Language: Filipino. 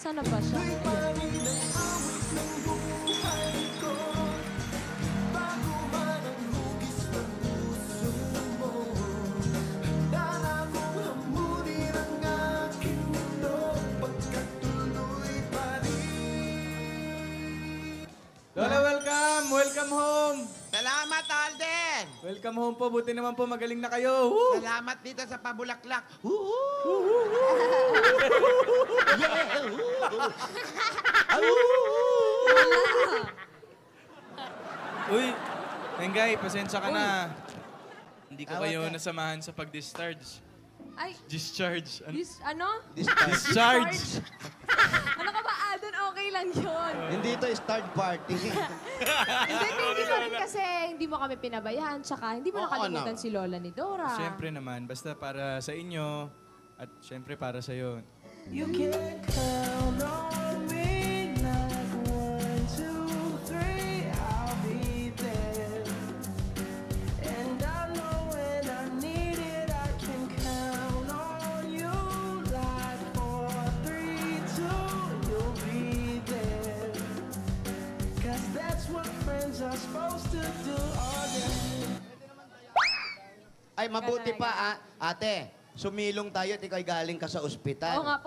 Sana ba siya? Lola, welcome! Welcome home! Salamat, Alden! Welcome home po. Buti naman po magaling na kayo. Woo! Salamat dito sa pabulaklak. Uy, Tengay, pasensya ka na. Hindi ko Awat kayo ka. nasamahan sa pag-discharge. Ay, Discharge. ano? Discharge! Ano ka ba, Adon? Okay lang yun. Hindi ito start party. Hindi pa rin kasi hindi mo kami pinabayaan, tsaka hindi mo Oo, nakalimutan no. si Lola ni Dora. Siyempre naman, basta para sa inyo at siyempre para sa'yo. You can count on me like 1, 2, 3, I'll be there. And I know when I need it, I can count on you like 4, 3, 2, you'll be there. 'Cause that's what friends are supposed to do all day. Ay, mabuti pa, ate. Sumilong tayo at ikaw galing ka sa ospital. Oo nga po.